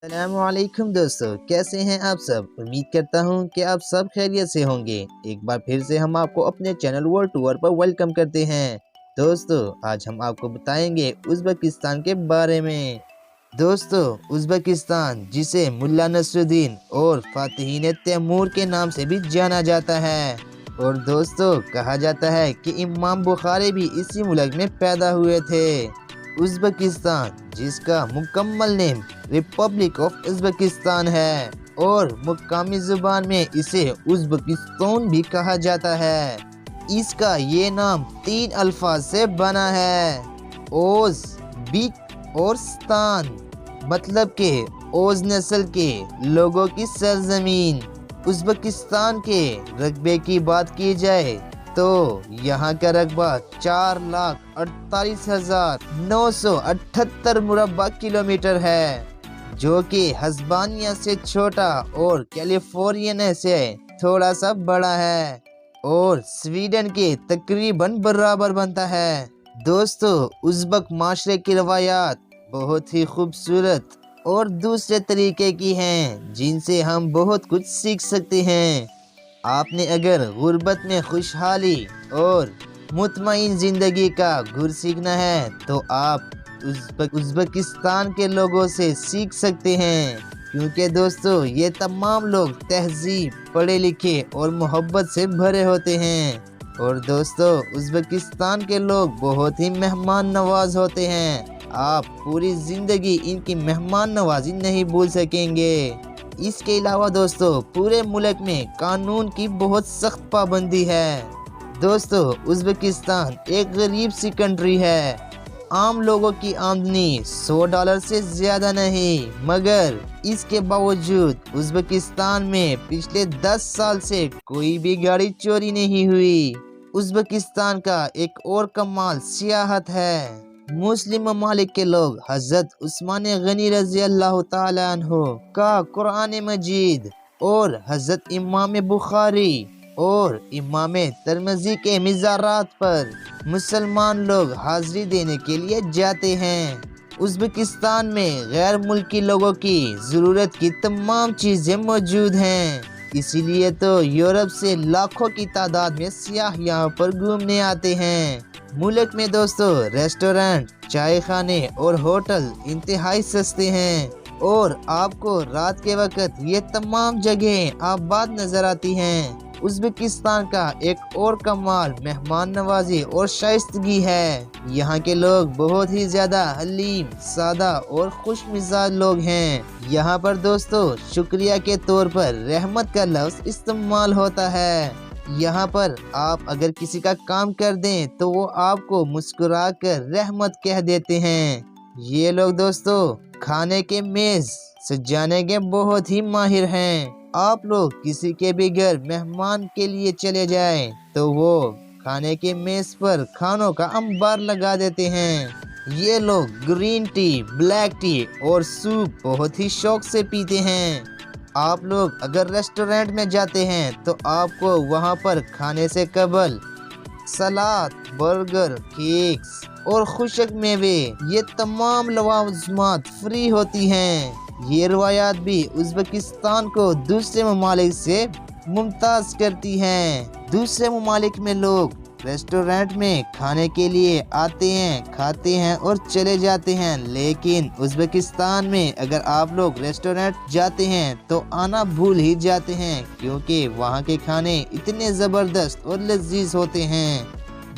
السلام علیکم دوستو، کیسے ہیں آپ سب؟ امید کرتا ہوں کہ آپ سب خیریت سے ہوں گے۔ ایک بار پھر سے ہم آپ کو اپنے چینل ورلڈ ٹور پر ویلکم کرتے ہیں۔ دوستو، آج ہم آپ کو بتائیں گے ازبکستان کے بارے میں۔ دوستو، ازبکستان جسے ملا نصر الدین اور فاتحین تیمور کے نام سے بھی جانا جاتا ہے، اور دوستو کہا جاتا ہے کہ امام بخاری بھی اسی ملک میں پیدا ہوئے تھے۔ ازبکستان جس کا مکمل نیم ریپبلک آف ازبکستان ہے، اور مقامی زبان میں اسے ازبکستان بھی کہا جاتا ہے۔ اس کا یہ نام 3 الفاظ سے بنا ہے: اوز، بیک اور ستان، مطلب کہ اوز نسل کے لوگوں کی سرزمین۔ ازبکستان کے رقبے کی بات کی جائے تو یہاں کا رقبہ 4,48,978 مربع کلومیٹر ہے، جو کہ ہسبانیہ سے چھوٹا اور کیلیفورنیا سے تھوڑا سا بڑا ہے، اور سویڈن کے تقریباً برابر بنتا ہے۔ دوستو، ازبک معاشرے کی روایات بہت ہی خوبصورت اور دوسرے طریقے کی ہیں، جن سے ہم بہت کچھ سیکھ سکتے ہیں۔ آپ نے اگر غربت میں خوشحالی اور مطمئن زندگی کا گر سیکھنا ہے تو آپ ازبکستان کے لوگوں سے سیکھ سکتے ہیں، کیونکہ دوستو یہ تمام لوگ تہذیب، پڑھے لکھے اور محبت سے بھرے ہوتے ہیں۔ اور دوستو، ازبکستان کے لوگ بہت ہی مہمان نواز ہوتے ہیں۔ آپ پوری زندگی ان کی مہمان نوازی نہیں بھول سکیں گے۔ اس کے علاوہ دوستو، پورے ملک میں قانون کی بہت سخت پابندی ہے۔ دوستو، ازبکستان ایک غریب سی کنٹری ہے۔ عام لوگوں کی آمدنی $100 سے زیادہ نہیں، مگر اس کے باوجود ازبکستان میں پچھلے 10 سال سے کوئی بھی گاڑی چوری نہیں ہوئی۔ ازبکستان کا ایک اور کمال سیاحت ہے۔ مسلم ممالک کے لوگ حضرت عثمان غنی رضی اللہ تعالیٰ عنہ کا قرآن مجید اور حضرت امام بخاری اور امام ترمذی کے مزارات پر مسلمان لوگ حاضری دینے کے لیے جاتے ہیں۔ ازبکستان میں غیر ملکی لوگوں کی ضرورت کی تمام چیزیں موجود ہیں، اسی لیے تو یورپ سے لاکھوں کی تعداد میں سیاح یہاں پر گھومنے آتے ہیں۔ ملک میں دوستو ریسٹورنٹ، چائے خانے اور ہوٹل انتہائی سستے ہیں، اور آپ کو رات کے وقت یہ تمام جگہیں آباد نظر آتی ہیں۔ ازبکستان کا ایک اور کمال مہمان نوازی اور شائستگی ہے۔ یہاں کے لوگ بہت ہی زیادہ حلیم، سادہ اور خوش مزاج لوگ ہیں۔ یہاں پر دوستو شکریہ کے طور پر رحمت کا لفظ استعمال ہوتا ہے۔ یہاں پر آپ اگر کسی کا کام کر دیں تو وہ آپ کو مسکرا کر رحمت کہہ دیتے ہیں۔ یہ لوگ دوستو کھانے کے میز سجانے کے بہت ہی ماہر ہیں۔ آپ لوگ کسی کے بھی گھر مہمان کے لیے چلے جائیں تو وہ کھانے کے میز پر کھانوں کا انبار لگا دیتے ہیں۔ یہ لوگ گرین ٹی، بلیک ٹی اور سوپ بہت ہی شوق سے پیتے ہیں۔ آپ لوگ اگر ریسٹورنٹ میں جاتے ہیں تو آپ کو وہاں پر کھانے سے قبل سلاد، برگر، کیکس اور خشک میوے، یہ تمام لوازمات فری ہوتی ہیں۔ یہ روایات بھی ازبکستان کو دوسرے ممالک سے ممتاز کرتی ہیں۔ دوسرے ممالک میں لوگ ریسٹورنٹ میں کھانے کے لیے آتے ہیں، کھاتے ہیں اور چلے جاتے ہیں، لیکن ازبکستان میں اگر آپ لوگ ریسٹورنٹ جاتے ہیں تو آنا بھول ہی جاتے ہیں، کیونکہ وہاں کے کھانے اتنے زبردست اور لذیذ ہوتے ہیں۔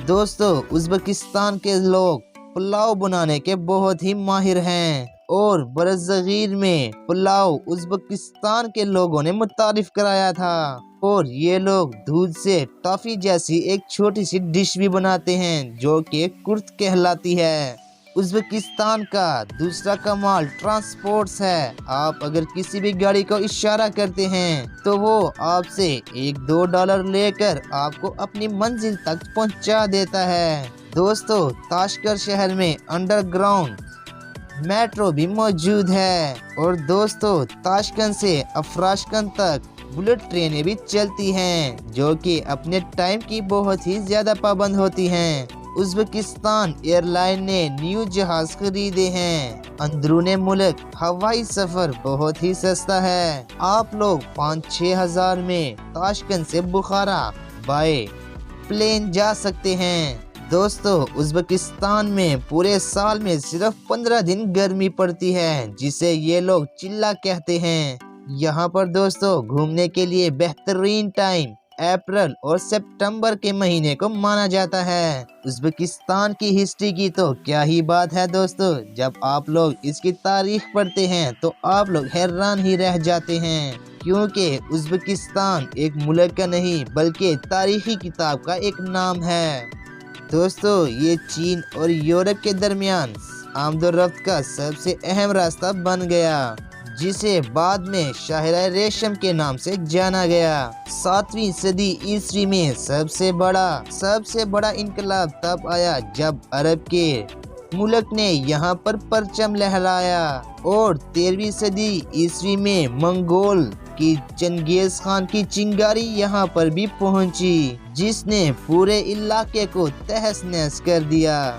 دوستو، ازبکستان کے لوگ پلاؤ بنانے کے بہت ہی ماہر ہیں، اور برصغیر میں پلاؤ ازبکستان کے لوگوں نے متعارف کرایا تھا، اور یہ لوگ دودھ سے ٹافی جیسی ایک چھوٹی سی ڈش بھی بناتے ہیں جو کہ کرت کہلاتی ہے۔ ازبکستان کا دوسرا کمال ٹرانسپورٹس ہے۔ آپ اگر کسی بھی گاڑی کو اشارہ کرتے ہیں تو وہ آپ سے $1-2 لے کر آپ کو اپنی منزل تک پہنچا دیتا ہے۔ دوستو، تاشکر شہر میں انڈر گراؤنڈ میٹرو بھی موجود ہے، اور دوستو تاشکند سے افراشکند تک بلٹ ٹرینیں بھی چلتی ہیں، جو کہ اپنے ٹائم کی بہت ہی زیادہ پابند ہوتی ہیں۔ ازبکستان ایئر لائن نے نیو جہاز خریدے ہیں۔ اندرون ملک ہوائی سفر بہت ہی سستا ہے۔ آپ لوگ 5-6 ہزار میں تاشکند سے بخارا بائے پلین جا سکتے ہیں۔ دوستو ازبکستان میں پورے سال میں صرف 15 دن گرمی پڑتی ہے، جسے یہ لوگ چلا کہتے ہیں۔ یہاں پر دوستو گھومنے کے لیے بہترین ٹائم اپریل اور سپٹمبر کے مہینے کو مانا جاتا ہے۔ ازبکستان کی ہسٹری کی تو کیا ہی بات ہے دوستو، جب آپ لوگ اس کی تاریخ پڑھتے ہیں تو آپ لوگ حیران ہی رہ جاتے ہیں، کیونکہ ازبکستان ایک ملک کا نہیں بلکہ تاریخی کتاب کا ایک نام ہے۔ دوستو یہ چین اور یورپ کے درمیان آمد و رفت کا سب سے اہم راستہ بن گیا، جسے بعد میں شاہراہ ریشم کے نام سے جانا گیا۔ 7ویں صدی عیسوی میں سب سے بڑا انقلاب تب آیا جب عرب کے ملک نے یہاں پر پرچم لہرایا، اور 13ویں صدی عیسوی میں منگول کی چنگیز خان کی چنگاری یہاں پر بھی پہنچی، جس نے پورے علاقے کو تہس نہس کر دیا۔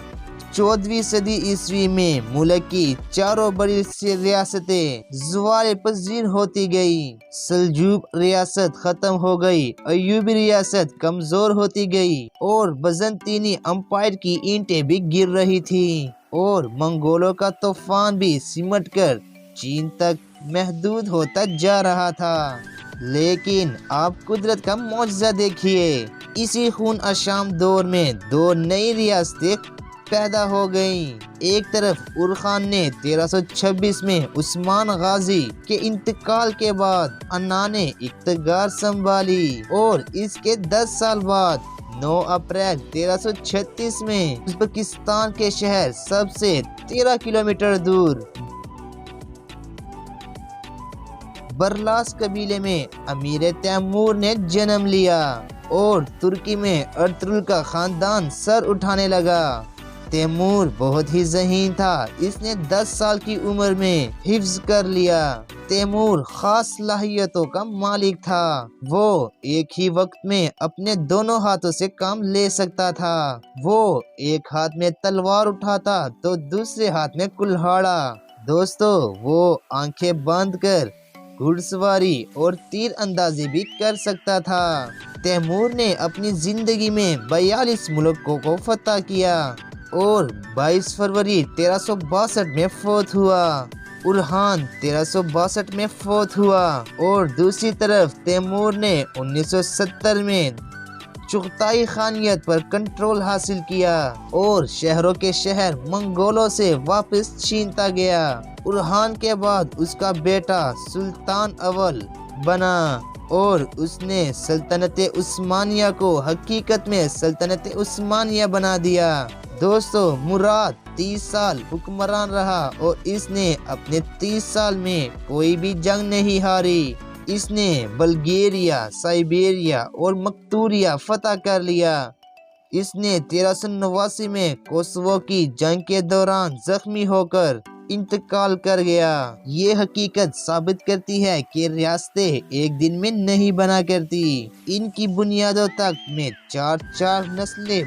14ویں صدی عیسوی میں ملک کی چاروں بڑی ریاستیں زوال پذیر ہوتی گئی۔ سلجوق ریاست ختم ہو گئی، ایوبی ریاست کمزور ہوتی گئی، اور بزنطینی امپائر کی اینٹیں بھی گر رہی تھیں، اور منگولوں کا طوفان بھی سمٹ کر چین تک محدود ہوتا جا رہا تھا۔ لیکن آپ قدرت کا معجزہ دیکھیے، اسی خون اشام دور میں 2 نئی ریاستیں پیدا ہو گئیں۔ ایک طرف اورخان نے 1326 میں عثمان غازی کے انتقال کے بعد انا نے اقتدار سنبھالی، اور اس کے 10 سال بعد 9 اپریل 1336 میں ازبکستان کے شہر سب سے 13 کلومیٹر دور برلاس قبیلے میں امیر تیمور نے جنم لیا، اور ترکی میں ارطغرل کا خاندان سر اٹھانے لگا۔ تیمور بہت ہی ذہین تھا، اس نے 10 سال کی عمر میں حفظ کر لیا۔ تیمور خاص صلاحیتوں کا مالک تھا، وہ ایک ہی وقت میں اپنے دونوں ہاتھوں سے کام لے سکتا تھا۔ وہ ایک ہاتھ میں تلوار اٹھاتا تو دوسرے ہاتھ میں کلہاڑا۔ دوستو وہ آنکھیں باندھ کر گھڑ سواری اور تیر اندازی بھی کر سکتا تھا۔ تیمور نے اپنی زندگی میں 42 ملکوں کو فتح کیا، اور 22 فروری 1362 میں فوت ہوا۔ اورخان 1362 میں فوت ہوا، اور دوسری طرف تیمور نے 1970 میں چغتائی خانیت پر کنٹرول حاصل کیا، اور شہروں کے شہر منگولوں سے واپس چھینتا گیا۔ اورخان کے بعد اس کا بیٹا سلطان اول بنا، اور اس نے سلطنت عثمانیہ کو حقیقت میں سلطنت عثمانیہ بنا دیا۔ دوستو مراد 30 سال حکمران رہا، اور اس نے اپنے 30 سال میں کوئی بھی جنگ نہیں ہاری۔ اس نے بلغیریا، سائبیریا اور مقدونیہ فتح کر لیا۔ اس نے 1389 میں کوسوو کی جنگ کے دوران زخمی ہو کر انتقال کر گیا۔ یہ حقیقت ثابت کرتی ہے کہ ریاستیں ایک دن میں نہیں بنا کرتی، ان کی بنیادوں تک میں 4 نسلیں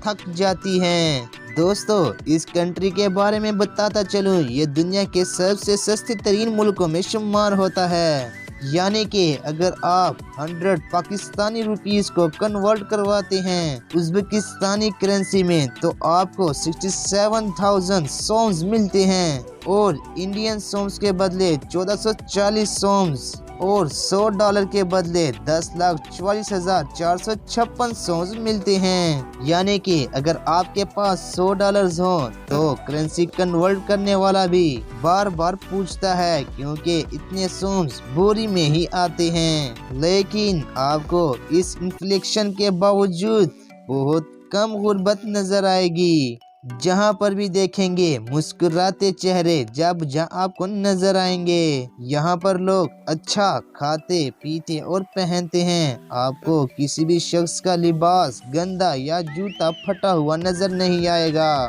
تھک جاتی ہیں۔ دوستو اس کنٹری کے بارے میں بتاتا چلوں، یہ دنیا کے سب سے سستے ترین ملکوں میں شمار ہوتا ہے، یعنی کہ اگر آپ 100 پاکستانی روپیز کو کنورٹ کرواتے ہیں ازبکستانی کرنسی میں تو آپ کو 67,000 سومز ملتے ہیں، اور انڈین سومز کے بدلے 1440 سومز، اور $100 کے بدلے 10,44,456 سومز ملتے ہیں۔ یعنی کہ اگر آپ کے پاس $100 ہوں تو کرنسی کنورٹ کرنے والا بھی بار بار پوچھتا ہے، کیونکہ اتنے سومز بوری میں ہی آتے ہیں۔ لیکن آپ کو اس انفلیشن کے باوجود بہت کم غربت نظر آئے گی۔ جہاں پر بھی دیکھیں گے مسکراتے چہرے جہاں آپ کو نظر آئیں گے۔ یہاں پر لوگ اچھا کھاتے پیتے اور پہنتے ہیں، آپ کو کسی بھی شخص کا لباس گندا یا جوتا پھٹا ہوا نظر نہیں آئے گا۔